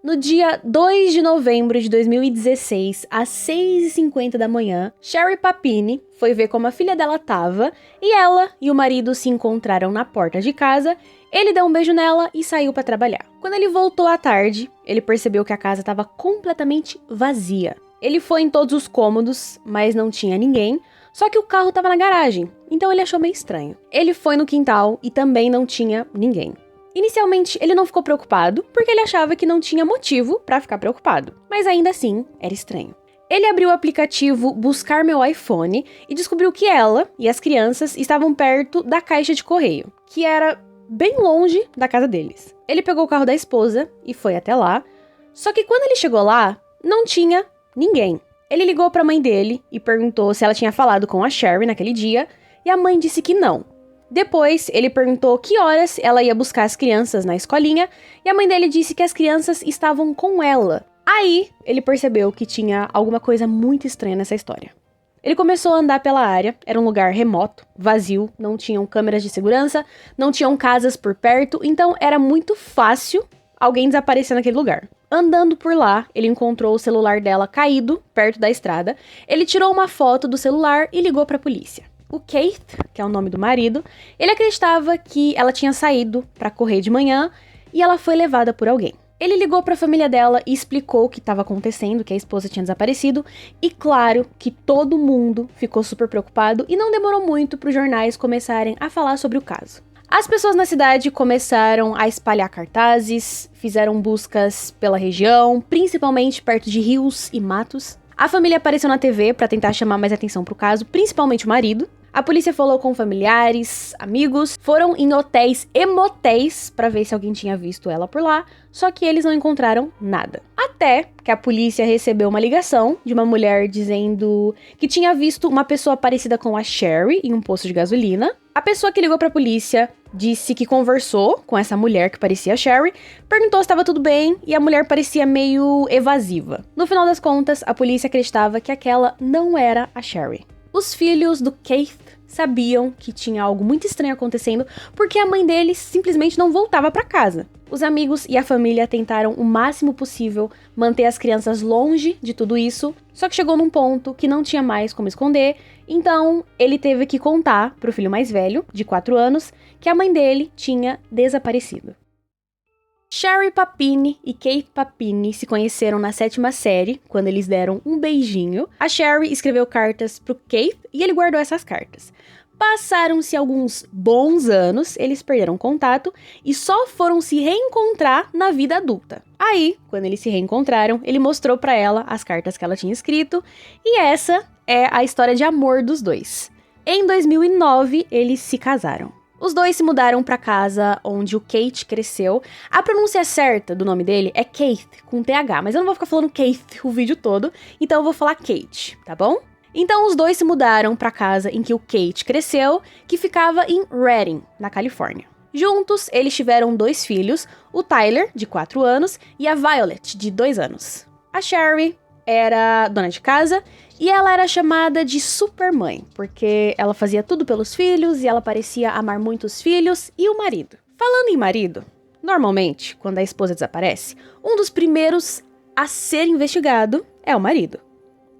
No dia 2 de novembro de 2016, às 6h50 da manhã, Sherry Papini foi ver como a filha dela tava e ela e o marido se encontraram na porta de casa. Ele deu um beijo nela e saiu para trabalhar. Quando ele voltou à tarde, ele percebeu que a casa estava completamente vazia. Ele foi em todos os cômodos, mas não tinha ninguém, só que o carro estava na garagem, então ele achou meio estranho. Ele foi no quintal e também não tinha ninguém. Inicialmente, ele não ficou preocupado, porque ele achava que não tinha motivo pra ficar preocupado. Mas ainda assim, era estranho. Ele abriu o aplicativo Buscar Meu iPhone e descobriu que ela e as crianças estavam perto da caixa de correio, que era bem longe da casa deles. Ele pegou o carro da esposa e foi até lá, só que quando ele chegou lá, não tinha ninguém. Ele ligou pra mãe dele e perguntou se ela tinha falado com a Sherry naquele dia, e a mãe disse que não. Depois, ele perguntou que horas ela ia buscar as crianças na escolinha, e a mãe dele disse que as crianças estavam com ela. Aí, ele percebeu que tinha alguma coisa muito estranha nessa história. Ele começou a andar pela área, era um lugar remoto, vazio, não tinham câmeras de segurança, não tinham casas por perto, então era muito fácil alguém desaparecer naquele lugar. Andando por lá, ele encontrou o celular dela caído, perto da estrada. Ele tirou uma foto do celular e ligou para a polícia. O Keith, que é o nome do marido, ele acreditava que ela tinha saído para correr de manhã e ela foi levada por alguém. Ele ligou para a família dela e explicou o que estava acontecendo, que a esposa tinha desaparecido, e claro que todo mundo ficou super preocupado e não demorou muito para os jornais começarem a falar sobre o caso. As pessoas na cidade começaram a espalhar cartazes, fizeram buscas pela região, principalmente perto de rios e matos. A família apareceu na TV para tentar chamar mais atenção pro caso, principalmente o marido. A polícia falou com familiares, amigos, foram em hotéis e motéis para ver se alguém tinha visto ela por lá, só que eles não encontraram nada. Até que a polícia recebeu uma ligação de uma mulher dizendo que tinha visto uma pessoa parecida com a Sherry em um posto de gasolina. A pessoa que ligou pra polícia disse que conversou com essa mulher que parecia a Sherry, perguntou se estava tudo bem e a mulher parecia meio evasiva. No final das contas, a polícia acreditava que aquela não era a Sherry. Os filhos do Keith sabiam que tinha algo muito estranho acontecendo porque a mãe deles simplesmente não voltava para casa. Os amigos e a família tentaram o máximo possível manter as crianças longe de tudo isso, só que chegou num ponto que não tinha mais como esconder, então ele teve que contar pro filho mais velho, de 4 anos, que a mãe dele tinha desaparecido. Sherry Papini e Keith Papini se conheceram na 7ª série, quando eles deram um beijinho. A Sherry escreveu cartas pro Keith e ele guardou essas cartas. Passaram-se alguns bons anos, eles perderam contato e só foram se reencontrar na vida adulta. Aí, quando eles se reencontraram, ele mostrou pra ela as cartas que ela tinha escrito e essa é a história de amor dos dois. Em 2009, eles se casaram. Os dois se mudaram pra casa onde o Kate cresceu. A pronúncia certa do nome dele é Keith, com TH, mas eu não vou ficar falando Keith o vídeo todo, então eu vou falar Kate, tá bom? Então os dois se mudaram pra casa em que o Kate cresceu, que ficava em Redding, na Califórnia. Juntos, eles tiveram 2 filhos, o Tyler, de 4 anos, e a Violet, de 2 anos. A Sherry era dona de casa e ela era chamada de supermãe, porque ela fazia tudo pelos filhos e ela parecia amar muito os filhos e o marido. Falando em marido, normalmente, quando a esposa desaparece, um dos primeiros a ser investigado é o marido.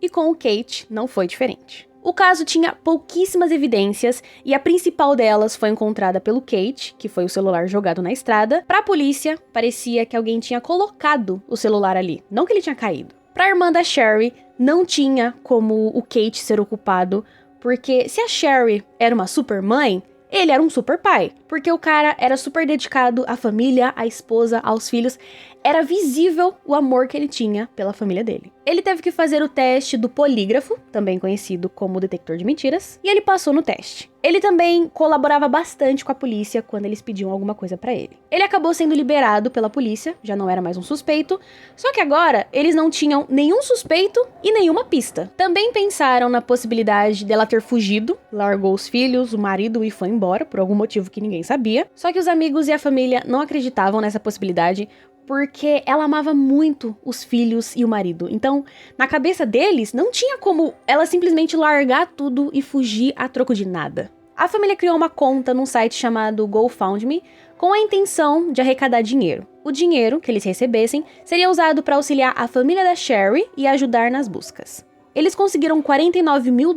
E com o Kate não foi diferente. O caso tinha pouquíssimas evidências e a principal delas foi encontrada pelo Kate, que foi o celular jogado na estrada. Pra polícia, parecia que alguém tinha colocado o celular ali, não que ele tinha caído. Pra irmã da Sherry, não tinha como o Kate ser o culpado, porque se a Sherry era uma super mãe, ele era um super pai, porque o cara era super dedicado à família, à esposa, aos filhos. Era visível o amor que ele tinha pela família dele. Ele teve que fazer o teste do polígrafo, também conhecido como detector de mentiras, e ele passou no teste. Ele também colaborava bastante com a polícia quando eles pediam alguma coisa pra ele. Ele acabou sendo liberado pela polícia, já não era mais um suspeito, só que agora eles não tinham nenhum suspeito e nenhuma pista. Também pensaram na possibilidade dela ter fugido, largou os filhos, o marido e foi embora, por algum motivo que ninguém sabia. Só que os amigos e a família não acreditavam nessa possibilidade, porque ela amava muito os filhos e o marido. Então, na cabeça deles, não tinha como ela simplesmente largar tudo e fugir a troco de nada. A família criou uma conta num site chamado GoFundMe com a intenção de arrecadar dinheiro. O dinheiro que eles recebessem seria usado para auxiliar a família da Sherry e ajudar nas buscas. Eles conseguiram $49 mil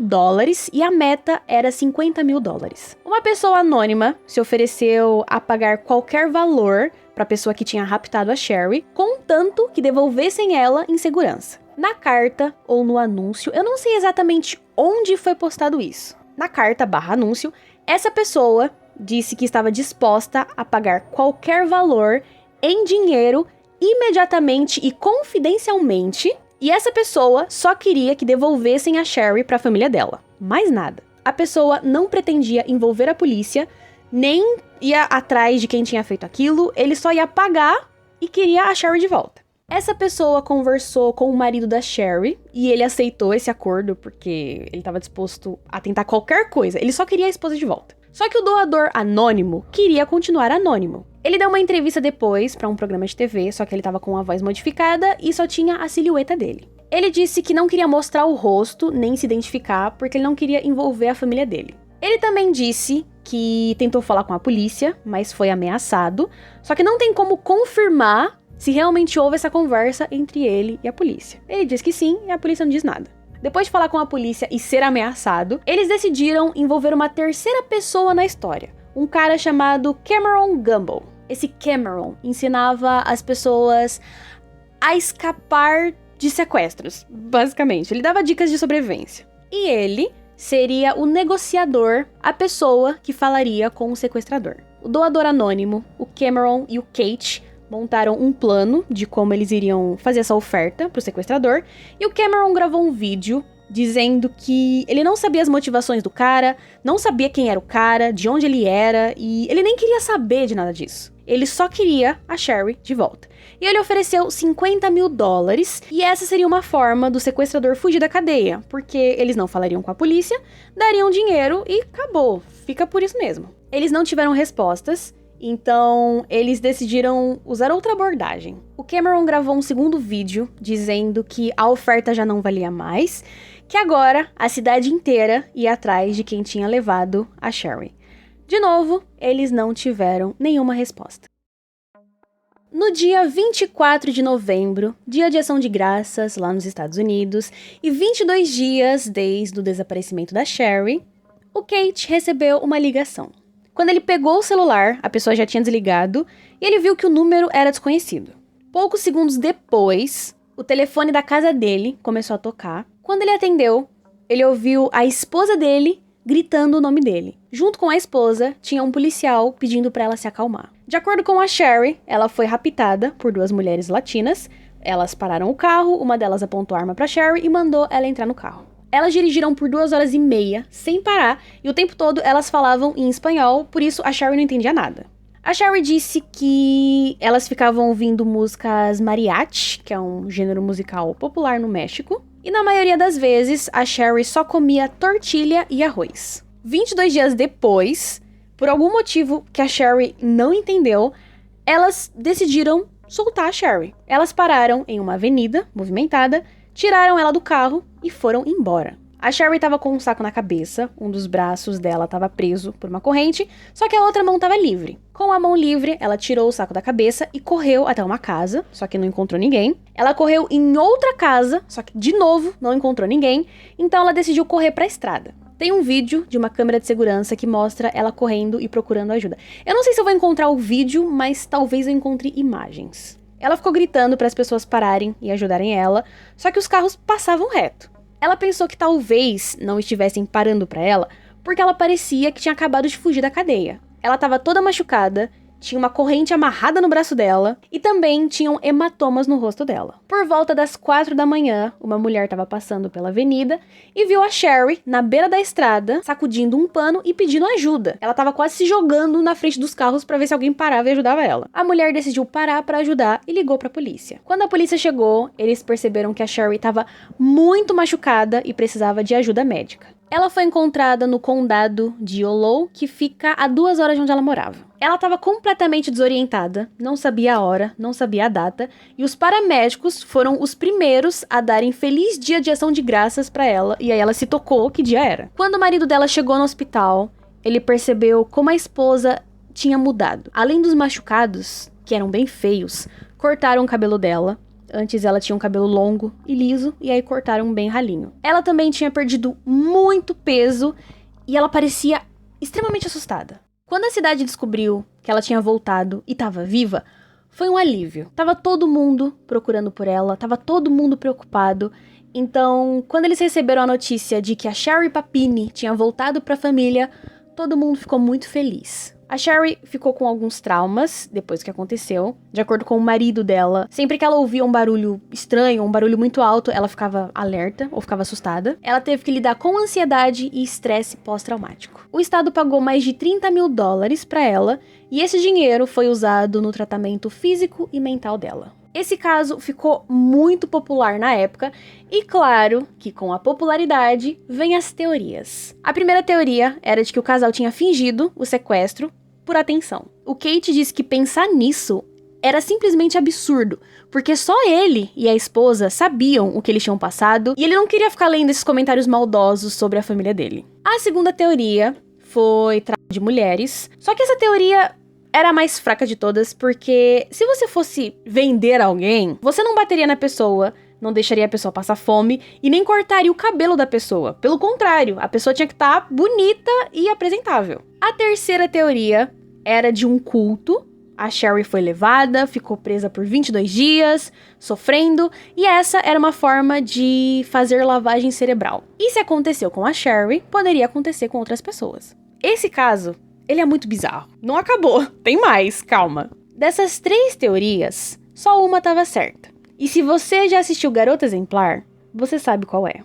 e a meta era $50 mil. Uma pessoa anônima se ofereceu a pagar qualquer valor para a pessoa que tinha raptado a Sherry, contanto que devolvessem ela em segurança. Na carta ou no anúncio, eu não sei exatamente onde foi postado isso. Na carta/anúncio, essa pessoa disse que estava disposta a pagar qualquer valor em dinheiro imediatamente e confidencialmente, e essa pessoa só queria que devolvessem a Sherry para a família dela. Mais nada. A pessoa não pretendia envolver a polícia, nem ia atrás de quem tinha feito aquilo, ele só ia pagar e queria a Sherry de volta. Essa pessoa conversou com o marido da Sherry e ele aceitou esse acordo porque ele estava disposto a tentar qualquer coisa, ele só queria a esposa de volta. Só que o doador anônimo queria continuar anônimo. Ele deu uma entrevista depois para um programa de TV, só que ele tava com a voz modificada e só tinha a silhueta dele. Ele disse que não queria mostrar o rosto, nem se identificar, porque ele não queria envolver a família dele. Ele também disse que tentou falar com a polícia, mas foi ameaçado, só que não tem como confirmar se realmente houve essa conversa entre ele e a polícia. Ele diz que sim, e a polícia não diz nada. Depois de falar com a polícia e ser ameaçado, eles decidiram envolver uma terceira pessoa na história. Um cara chamado Cameron Gumbel. Esse Cameron ensinava as pessoas a escapar de sequestros, basicamente. Ele dava dicas de sobrevivência. E ele seria o negociador, a pessoa que falaria com o sequestrador. O doador anônimo, o Cameron e o Kate montaram um plano de como eles iriam fazer essa oferta pro sequestrador, e o Cameron gravou um vídeo dizendo que ele não sabia as motivações do cara, não sabia quem era o cara, de onde ele era, e ele nem queria saber de nada disso. Ele só queria a Sherry de volta. E ele ofereceu $50 mil, e essa seria uma forma do sequestrador fugir da cadeia, porque eles não falariam com a polícia, dariam dinheiro e acabou, fica por isso mesmo. Eles não tiveram respostas, então eles decidiram usar outra abordagem. O Cameron gravou um segundo vídeo dizendo que a oferta já não valia mais, que agora a cidade inteira ia atrás de quem tinha levado a Sherry. De novo, eles não tiveram nenhuma resposta. No dia 24 de novembro, dia de ação de graças lá nos Estados Unidos, e 22 dias desde o desaparecimento da Sherry, o Kate recebeu uma ligação. Quando ele pegou o celular, a pessoa já tinha desligado, e ele viu que o número era desconhecido. Poucos segundos depois, o telefone da casa dele começou a tocar. Quando ele atendeu, ele ouviu a esposa dele gritando o nome dele. Junto com a esposa, tinha um policial pedindo para ela se acalmar. De acordo com a Sherry, ela foi raptada por duas mulheres latinas. Elas pararam o carro, uma delas apontou a arma para Sherry e mandou ela entrar no carro. Elas dirigiram por 2 horas e meia, sem parar, e o tempo todo elas falavam em espanhol, por isso a Sherry não entendia nada. A Sherry disse que elas ficavam ouvindo músicas mariachi, que é um gênero musical popular no México, e na maioria das vezes a Sherry só comia tortilha e arroz. 22 dias depois, por algum motivo que a Sherry não entendeu, elas decidiram soltar a Sherry. Elas pararam em uma avenida movimentada, tiraram ela do carro e foram embora. A Sherry estava com um saco na cabeça, um dos braços dela estava preso por uma corrente, só que a outra mão estava livre. Com a mão livre, ela tirou o saco da cabeça e correu até uma casa, só que não encontrou ninguém. Ela correu em outra casa, só que de novo não encontrou ninguém, então ela decidiu correr para a estrada. Tem um vídeo de uma câmera de segurança que mostra ela correndo e procurando ajuda. Eu não sei se eu vou encontrar o vídeo, mas talvez eu encontre imagens. Ela ficou gritando para as pessoas pararem e ajudarem ela, só que os carros passavam reto. Ela pensou que talvez não estivessem parando para ela, porque ela parecia que tinha acabado de fugir da cadeia. Ela estava toda machucada, tinha uma corrente amarrada no braço dela e também tinham hematomas no rosto dela. Por volta das 4 da manhã, uma mulher estava passando pela avenida e viu a Sherry na beira da estrada, sacudindo um pano e pedindo ajuda. Ela estava quase se jogando na frente dos carros para ver se alguém parava e ajudava ela. A mulher decidiu parar para ajudar e ligou para a polícia. Quando a polícia chegou, eles perceberam que a Sherry estava muito machucada e precisava de ajuda médica. Ela foi encontrada no condado de Yolo, que fica a 2 horas de onde ela morava. Ela estava completamente desorientada, não sabia a hora, não sabia a data, e os paramédicos foram os primeiros a darem feliz dia de ação de graças para ela, e aí ela se tocou que dia era. Quando o marido dela chegou no hospital, ele percebeu como a esposa tinha mudado. Além dos machucados, que eram bem feios, cortaram o cabelo dela. Antes ela tinha um cabelo longo e liso, e aí cortaram bem ralinho. Ela também tinha perdido muito peso e ela parecia extremamente assustada. Quando a cidade descobriu que ela tinha voltado e estava viva, foi um alívio. Tava todo mundo procurando por ela, tava todo mundo preocupado. Então, quando eles receberam a notícia de que a Sherry Papini tinha voltado para a família, todo mundo ficou muito feliz. A Sherry ficou com alguns traumas depois que aconteceu. De acordo com o marido dela, sempre que ela ouvia um barulho estranho, um barulho muito alto, ela ficava alerta ou ficava assustada. Ela teve que lidar com ansiedade e estresse pós-traumático. O estado pagou mais de $30 mil para ela, e esse dinheiro foi usado no tratamento físico e mental dela. Esse caso ficou muito popular na época, e claro que com a popularidade vem as teorias. A primeira teoria era de que o casal tinha fingido o sequestro por atenção. O Kate disse que pensar nisso era simplesmente absurdo, porque só ele e a esposa sabiam o que eles tinham passado, e ele não queria ficar lendo esses comentários maldosos sobre a família dele. A segunda teoria foi tráfico de mulheres, só que essa teoria era a mais fraca de todas, porque se você fosse vender alguém, você não bateria na pessoa, não deixaria a pessoa passar fome e nem cortaria o cabelo da pessoa. Pelo contrário, a pessoa tinha que estar bonita e apresentável. A terceira teoria era de um culto. A Sherry foi levada, ficou presa por 22 dias, sofrendo, e essa era uma forma de fazer lavagem cerebral. E se aconteceu com a Sherry, poderia acontecer com outras pessoas. Esse caso, ele é muito bizarro. Não acabou, tem mais, calma. Dessas 3 teorias, só uma estava certa. E se você já assistiu Garota Exemplar, você sabe qual é.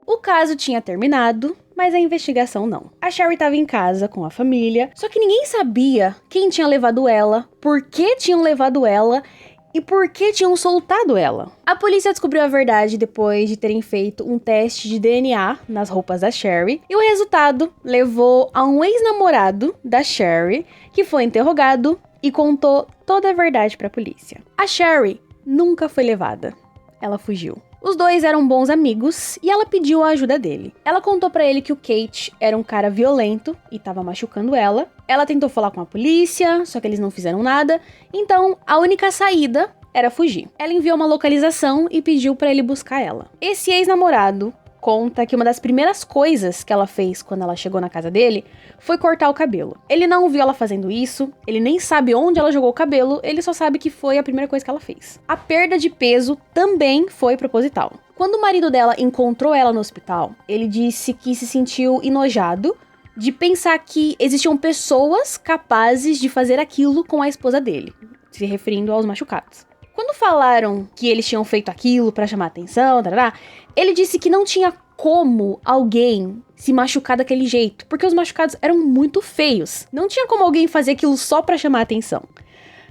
O caso tinha terminado, mas a investigação não. A Sherry estava em casa com a família, só que ninguém sabia quem tinha levado ela, por que tinham levado ela e por que tinham soltado ela. A polícia descobriu a verdade depois de terem feito um teste de DNA nas roupas da Sherry, e o resultado levou a um ex-namorado da Sherry, que foi interrogado e contou toda a verdade para a polícia. A Sherry nunca foi levada. Ela fugiu. Os dois eram bons amigos e ela pediu a ajuda dele. Ela contou pra ele que o Kate era um cara violento e tava machucando ela. Ela tentou falar com a polícia, só que eles não fizeram nada. Então, a única saída era fugir. Ela enviou uma localização e pediu pra ele buscar ela. Esse ex-namorado conta que uma das primeiras coisas que ela fez quando ela chegou na casa dele foi cortar o cabelo. Ele não viu ela fazendo isso, ele nem sabe onde ela jogou o cabelo, ele só sabe que foi a primeira coisa que ela fez. A perda de peso também foi proposital. Quando o marido dela encontrou ela no hospital, ele disse que se sentiu enojado de pensar que existiam pessoas capazes de fazer aquilo com a esposa dele, se referindo aos machucados. Quando falaram que eles tinham feito aquilo pra chamar atenção, ele disse que não tinha como alguém se machucar daquele jeito, porque os machucados eram muito feios. Não tinha como alguém fazer aquilo só pra chamar atenção.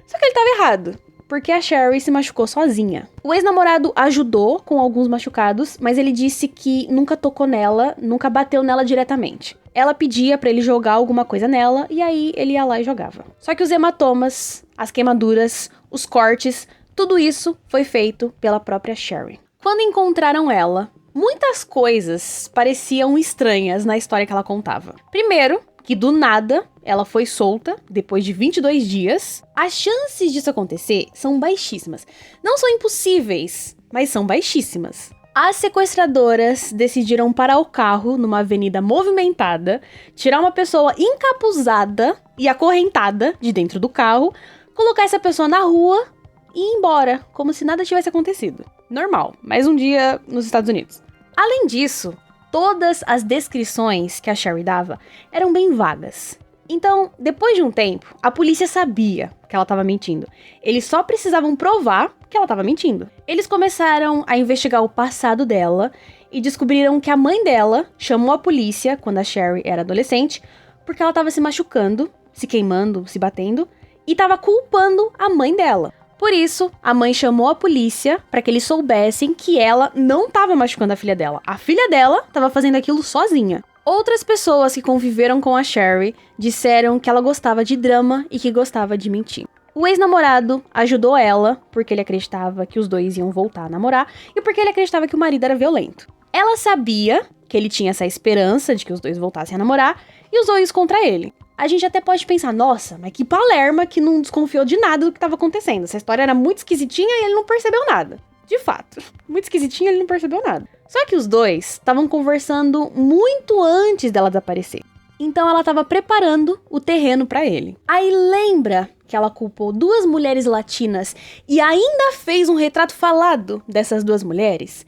Só que ele tava errado, porque a Sherry se machucou sozinha. O ex-namorado ajudou com alguns machucados, mas ele disse que nunca tocou nela, nunca bateu nela diretamente. Ela pedia pra ele jogar alguma coisa nela, e aí ele ia lá e jogava. Só que os hematomas, as queimaduras, os cortes, tudo isso foi feito pela própria Sherry. Quando encontraram ela, muitas coisas pareciam estranhas na história que ela contava. Primeiro, que do nada ela foi solta depois de 22 dias. As chances disso acontecer são baixíssimas. Não são impossíveis, mas são baixíssimas. As sequestradoras decidiram parar o carro numa avenida movimentada, tirar uma pessoa encapuzada e acorrentada de dentro do carro, colocar essa pessoa na rua e ir embora, como se nada tivesse acontecido. Normal, mais um dia nos Estados Unidos. Além disso, todas as descrições que a Sherry dava eram bem vagas. Então, depois de um tempo, a polícia sabia que ela estava mentindo. Eles só precisavam provar que ela estava mentindo. Eles começaram a investigar o passado dela e descobriram que a mãe dela chamou a polícia quando a Sherry era adolescente porque ela estava se machucando, se queimando, se batendo e estava culpando a mãe dela. Por isso, a mãe chamou a polícia para que eles soubessem que ela não estava machucando a filha dela. A filha dela estava fazendo aquilo sozinha. Outras pessoas que conviveram com a Sherry disseram que ela gostava de drama e que gostava de mentir. O ex-namorado ajudou ela porque ele acreditava que os dois iam voltar a namorar e porque ele acreditava que o marido era violento. Ela sabia que que ele tinha essa esperança de que os dois voltassem a namorar e usou isso contra ele. A gente até pode pensar, nossa, mas que palerma que não desconfiou de nada do que estava acontecendo. Essa história era muito esquisitinha e ele não percebeu nada. De fato, muito esquisitinha, ele não percebeu nada. Só que os dois estavam conversando muito antes dela desaparecer. Então ela estava preparando o terreno para ele. Aí lembra que ela culpou 2 mulheres latinas e ainda fez um retrato falado dessas 2 mulheres?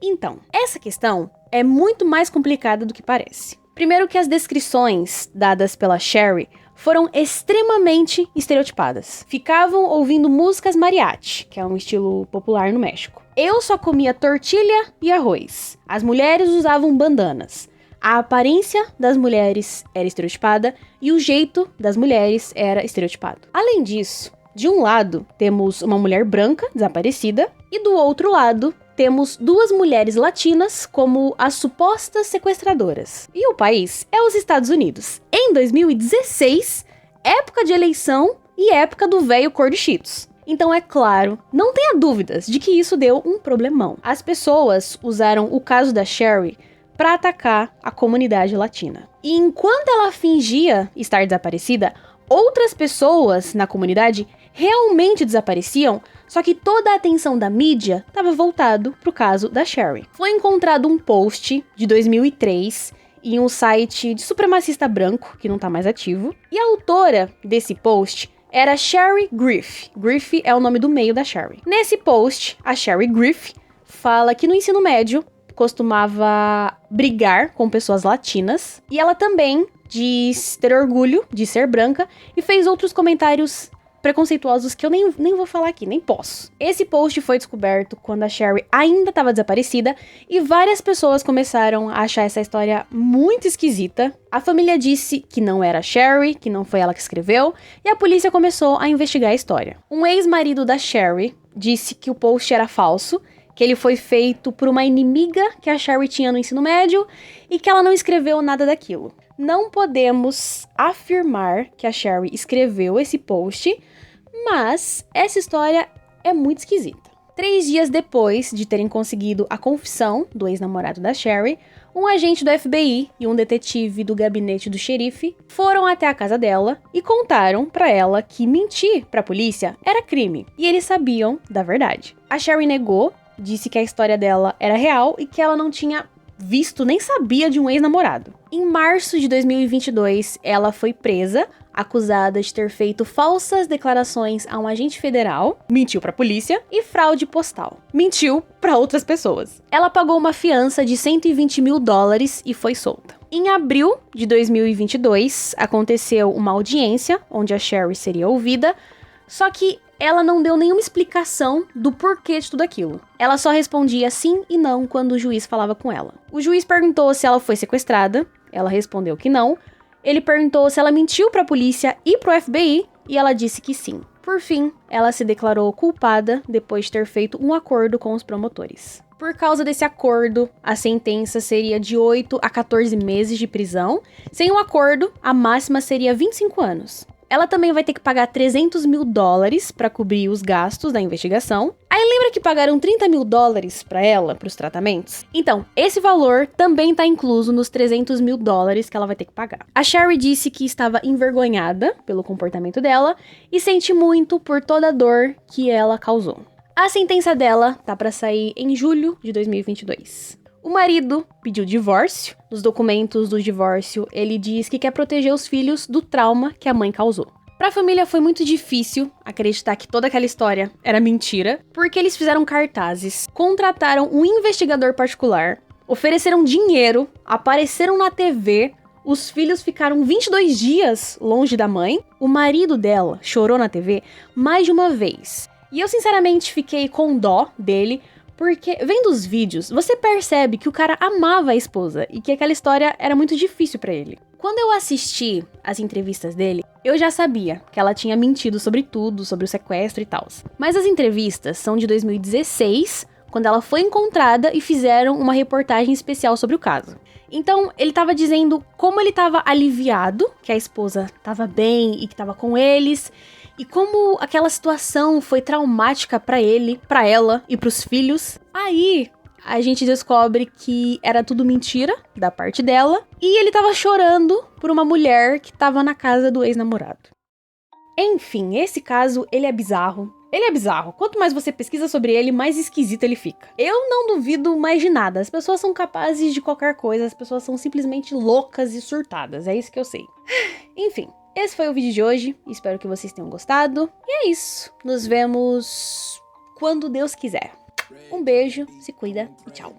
Então, essa questão é muito mais complicada do que parece. Primeiro que as descrições dadas pela Sherry foram extremamente estereotipadas. Ficavam ouvindo músicas mariachi, que é um estilo popular no México. Eu só comia tortilha e arroz. As mulheres usavam bandanas. A aparência das mulheres era estereotipada e o jeito das mulheres era estereotipado. Além disso, de um lado temos uma mulher branca desaparecida e do outro lado temos 2 mulheres latinas como as supostas sequestradoras. E o país é os Estados Unidos. Em 2016, época de eleição e época do velho cor de Cheetos. Então, é claro, não tenha dúvidas de que isso deu um problemão. As pessoas usaram o caso da Sherry para atacar a comunidade latina. E enquanto ela fingia estar desaparecida, outras pessoas na comunidade realmente desapareciam, só que toda a atenção da mídia estava voltado pro caso da Sherry. Foi encontrado um post de 2003 em um site de supremacista branco, que não tá mais ativo, e a autora desse post era Sherry Griff. Griff é o nome do meio da Sherry. Nesse post, a Sherry Griff fala que no ensino médio costumava brigar com pessoas latinas e ela também diz ter orgulho de ser branca e fez outros comentários preconceituosos que eu nem vou falar aqui, nem posso. Esse post foi descoberto quando a Sherry ainda estava desaparecida e várias pessoas começaram a achar essa história muito esquisita. A família disse que não era a Sherry, que não foi ela que escreveu, e a polícia começou a investigar a história. Um ex-marido da Sherry disse que o post era falso, que ele foi feito por uma inimiga que a Sherry tinha no ensino médio e que ela não escreveu nada daquilo. Não podemos afirmar que a Sherry escreveu esse post, mas essa história é muito esquisita. 3 dias depois de terem conseguido a confissão do ex-namorado da Sherry, um agente do FBI e um detetive do gabinete do xerife foram até a casa dela e contaram pra ela que mentir pra polícia era crime, e eles sabiam da verdade. A Sherry negou, disse que a história dela era real e que ela não tinha visto nem sabia de um ex-namorado. Em março de 2022, ela foi presa, acusada de ter feito falsas declarações a um agente federal, mentiu pra polícia e fraude postal. Mentiu pra outras pessoas. Ela pagou uma fiança de $120 mil e foi solta. Em abril de 2022, aconteceu uma audiência onde a Sherry seria ouvida, só que ela não deu nenhuma explicação do porquê de tudo aquilo. Ela só respondia sim e não quando o juiz falava com ela. O juiz perguntou se ela foi sequestrada, ela respondeu que não. Ele perguntou se ela mentiu pra polícia e pro FBI, e ela disse que sim. Por fim, ela se declarou culpada depois de ter feito um acordo com os promotores. Por causa desse acordo, a sentença seria de 8 a 14 meses de prisão. Sem o acordo, a máxima seria 25 anos. Ela também vai ter que pagar $300 mil para cobrir os gastos da investigação. Aí lembra que pagaram $30 mil para ela, para os tratamentos? Então, esse valor também está incluso nos $300 mil que ela vai ter que pagar. A Sherry disse que estava envergonhada pelo comportamento dela e sente muito por toda a dor que ela causou. A sentença dela tá para sair em julho de 2022. O marido pediu divórcio. Nos documentos do divórcio, ele diz que quer proteger os filhos do trauma que a mãe causou. Para a família foi muito difícil acreditar que toda aquela história era mentira, porque eles fizeram cartazes, contrataram um investigador particular, ofereceram dinheiro, apareceram na TV, os filhos ficaram 22 dias longe da mãe, o marido dela chorou na TV mais de uma vez. E eu sinceramente fiquei com dó dele, porque vendo os vídeos, você percebe que o cara amava a esposa e que aquela história era muito difícil pra ele. Quando eu assisti as entrevistas dele, eu já sabia que ela tinha mentido sobre tudo, sobre o sequestro e tal. Mas as entrevistas são de 2016, quando ela foi encontrada e fizeram uma reportagem especial sobre o caso. Então, ele tava dizendo como ele tava aliviado, que a esposa tava bem e que tava com eles, e como aquela situação foi traumática pra ele, pra ela e pros filhos. Aí, a gente descobre que era tudo mentira da parte dela e ele tava chorando por uma mulher que tava na casa do ex-namorado. Enfim, esse caso, ele é bizarro. Ele é bizarro. Quanto mais você pesquisa sobre ele, mais esquisito ele fica. Eu não duvido mais de nada. As pessoas são capazes de qualquer coisa. As pessoas são simplesmente loucas e surtadas. É isso que eu sei. Enfim, esse foi o vídeo de hoje. Espero que vocês tenham gostado. E é isso. Nos vemos quando Deus quiser. Um beijo, se cuida e tchau.